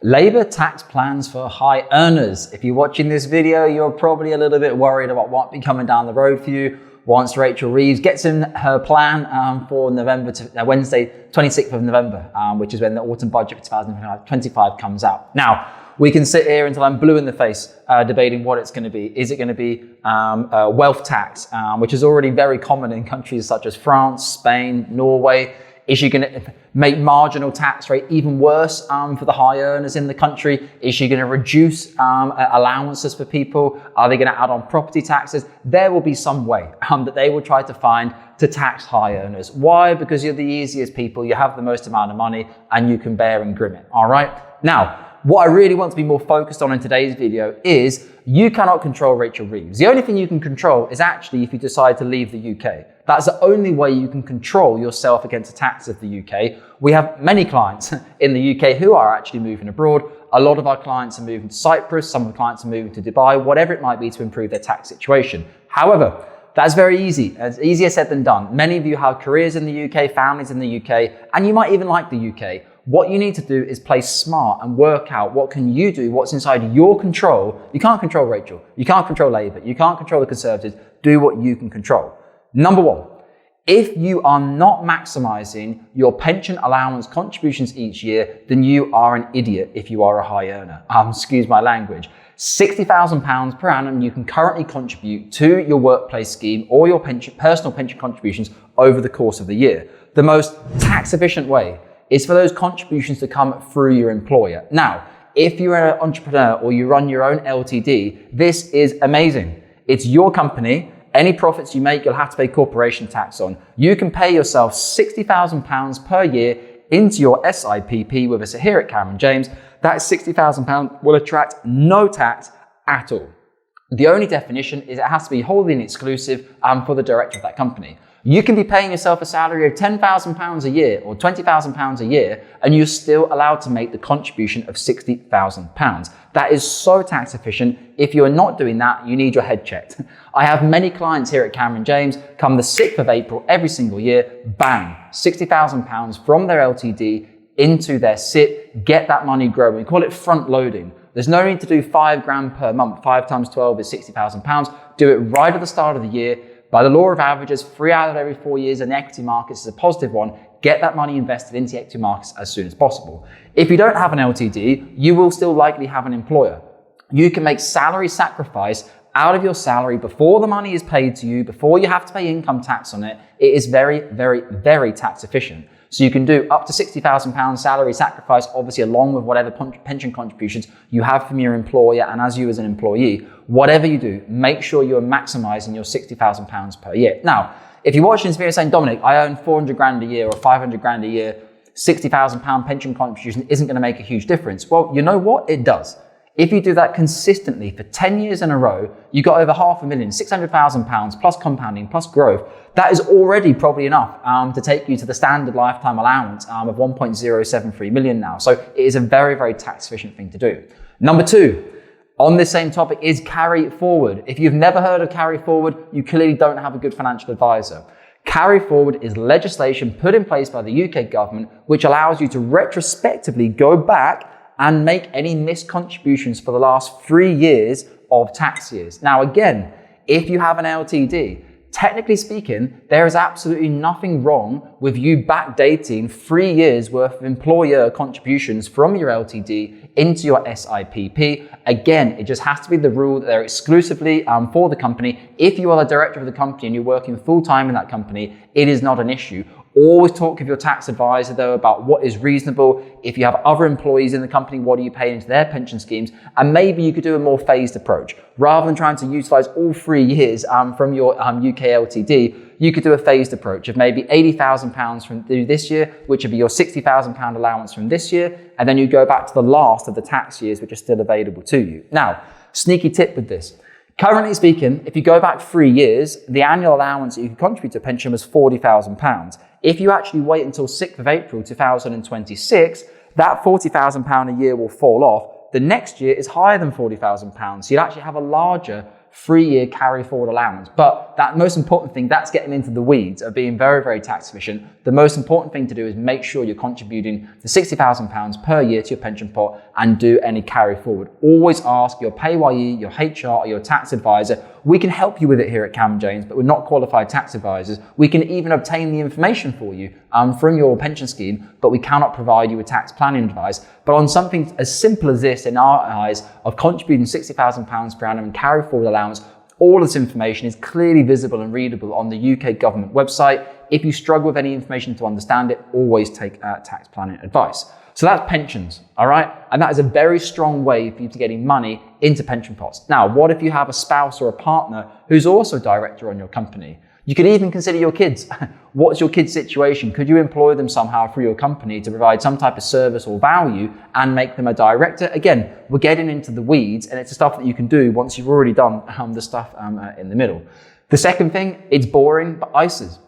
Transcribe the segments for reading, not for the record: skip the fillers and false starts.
Labour tax plans for high earners. If you're watching this video, you're probably a little bit worried about what will be coming down the road for you once Rachel Reeves gets in her plan for Wednesday, 26th of November, which is when the autumn budget for 2025 comes out. Now, we can sit here until I'm blue in the face debating what it's going to be. Is it going to be wealth tax, which is already very common in countries such as France, Spain, Norway? Is she going to make marginal tax rate even worse for the high earners in the country? Is she going to reduce allowances for people? Are they going to add on property taxes? There will be some way that they will try to find to tax high earners. Why? Because you're the easiest people, you have the most amount of money, and you can bear and grim it, all right? Now, what I really want to be more focused on in today's video is you cannot control Rachel Reeves. The only thing you can control is actually if you decide to leave the UK. That's the only way you can control yourself against the tax of the UK. We have many clients in the UK who are actually moving abroad. A lot of our clients are moving to Cyprus. Some of the clients are moving to Dubai, whatever it might be to improve their tax situation. However, that's very easy. It's easier said than done. Many of you have careers in the UK, families in the UK, and you might even like the UK. What you need to do is play smart and work out what can you do, what's inside your control. You can't control Rachel. You can't control Labour. You can't control the Conservatives. Do what you can control. Number one, if you are not maximising your pension allowance contributions each year, then you are an idiot if you are a high earner. Excuse my language. £60,000 per annum you can currently contribute to your workplace scheme or your personal pension contributions over the course of the year. The most tax efficient way is for those contributions to come through your employer. Now, if you're an entrepreneur or you run your own LTD, this is amazing. It's your company. Any profits you make, you'll have to pay corporation tax on. You can pay yourself £60,000 per year into your SIPP with us here at Cameron James. That £60,000 will attract no tax at all. The only definition is it has to be wholly and exclusive for the director of that company. You can be paying yourself a salary of £10,000 a year or £20,000 a year, and you're still allowed to make the contribution of £60,000. That is so tax efficient. If you're not doing that, you need your head checked. I have many clients here at Cameron James come the 6th of April every single year, bang, £60,000 from their LTD into their SIP, get that money growing. We call it front loading. There's no need to do £5,000 per month. 5 times 12 is £60,000. Do it right at the start of the year. By the law of averages, 3 out of every 4 years in the equity markets is a positive one. Get that money invested into the equity markets as soon as possible. If you don't have an LTD, you will still likely have an employer. You can make salary sacrifice out of your salary before the money is paid to you, before you have to pay income tax on it. It is very, very, very tax efficient. So you can do up to £60,000 salary sacrifice, obviously along with whatever pension contributions you have from your employer and as you as an employee. Whatever you do, make sure you're maximising your £60,000 per year. Now, if you're watching this video saying, Dominic, I earn 400 grand a year or 500 grand a year, £60,000 pension contribution isn't going to make a huge difference. Well, you know what? It does. If you do that consistently for 10 years in a row, you got over £500,000, £600,000 plus compounding plus growth. That is already probably enough to take you to the standard lifetime allowance of 1.073 million now. So it is a very, very tax efficient thing to do. Number two, on this same topic is carry forward. If you've never heard of carry forward, you clearly don't have a good financial advisor. Carry forward is legislation put in place by the UK government, which allows you to retrospectively go back and make any missed contributions for the last 3 years of tax years. Now, again, if you have an LTD, technically speaking, there is absolutely nothing wrong with you backdating 3 years worth of employer contributions from your LTD into your SIPP. Again, it just has to be the rule that they're exclusively for the company. If you are the director of the company and you're working full-time in that company, it is not an issue. Always talk with your tax advisor though about what is reasonable. If you have other employees in the company, what are you paying into their pension schemes? And maybe you could do a more phased approach. Rather than trying to utilize all 3 years from your UK LTD, you could do a phased approach of maybe £80,000 from this year, which would be your £60,000 allowance from this year. And then you go back to the last of the tax years, which are still available to you. Now, sneaky tip with this. Currently speaking, if you go back 3 years, the annual allowance that you can contribute to a pension was £40,000. If you actually wait until 6th of April 2026, that £40,000 a year will fall off. The next year is higher than £40,000. So you'll actually have a larger 3-year carry forward allowance. But that most important thing, that's getting into the weeds of being very, very tax efficient. The most important thing to do is make sure you're contributing the £60,000 per year to your pension pot and do any carry forward. Always ask your PAYE, your HR, or your tax advisor. We can help you with it here at Cam & James, but we're not qualified tax advisors. We can even obtain the information for you from your pension scheme, but we cannot provide you with tax planning advice. But on something as simple as this, in our eyes, of contributing £60,000 per annum and carry forward allowance, all this information is clearly visible and readable on the UK government website. If you struggle with any information to understand it, always take tax planning advice. So that's pensions, all right? And that is a very strong way for you to getting money into pension pots. Now, what if you have a spouse or a partner who's also a director on your company? You could even consider your kids. What's your kid's situation? Could you employ them somehow through your company to provide some type of service or value and make them a director? Again, we're getting into the weeds, and it's the stuff that you can do once you've already done the stuff in the middle. The second thing, it's boring, but ISAs.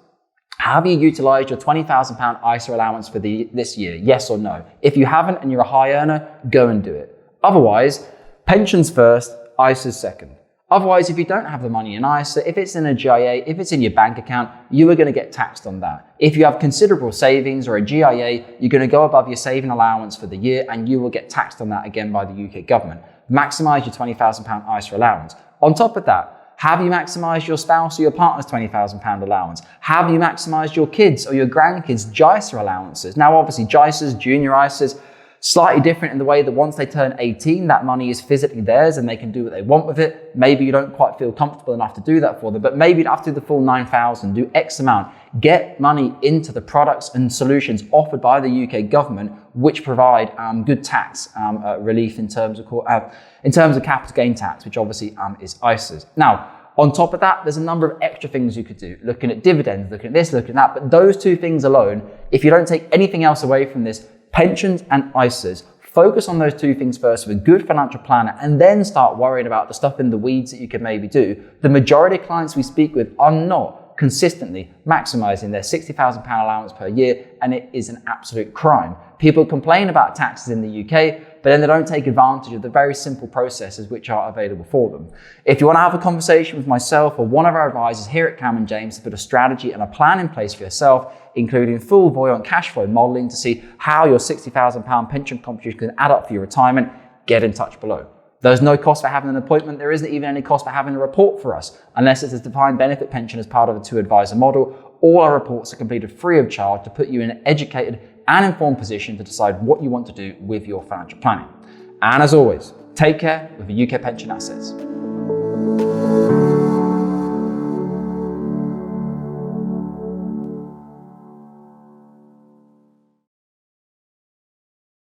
Have you utilised your £20,000 ISA allowance for this year? Yes or no? If you haven't and you're a high earner, go and do it. Otherwise, pensions first, ISAs second. Otherwise, if you don't have the money in ISA, if it's in a GIA, if it's in your bank account, you are going to get taxed on that. If you have considerable savings or a GIA, you're going to go above your saving allowance for the year and you will get taxed on that again by the UK government. Maximise your £20,000 ISA allowance. On top of that, have you maximised your spouse or your partner's £20,000 allowance? Have you maximised your kids or your grandkids' JISA allowances? Now, obviously, JISAs, junior ISAs, slightly different in the way that once they turn 18, that money is physically theirs and they can do what they want with it. Maybe you don't quite feel comfortable enough to do that for them, but maybe you don't have to do the full 9,000, do X amount. Get money into the products and solutions offered by the UK government, which provide good tax relief in terms of capital gain tax, which obviously is ISAs. Now, on top of that, there's a number of extra things you could do, looking at dividends, looking at this, looking at that. But those two things alone, if you don't take anything else away from this, pensions and ISAs, focus on those two things first with a good financial planner and then start worrying about the stuff in the weeds that you could maybe do. The majority of clients we speak with are not consistently maximising their £60,000 allowance per year, and it is an absolute crime. People complain about taxes in the UK, but then they don't take advantage of the very simple processes which are available for them. If you want to have a conversation with myself or one of our advisors here at Cam & James to put a strategy and a plan in place for yourself, including full voyant cash flow modelling to see how your £60,000 pension contribution can add up for your retirement, get in touch below. There's no cost for having an appointment. There isn't even any cost for having a report for us, unless it's a defined benefit pension as part of a 2-advisor model. All our reports are completed free of charge to put you in an educated and informed position to decide what you want to do with your financial planning. And as always, take care with the UK pension assets.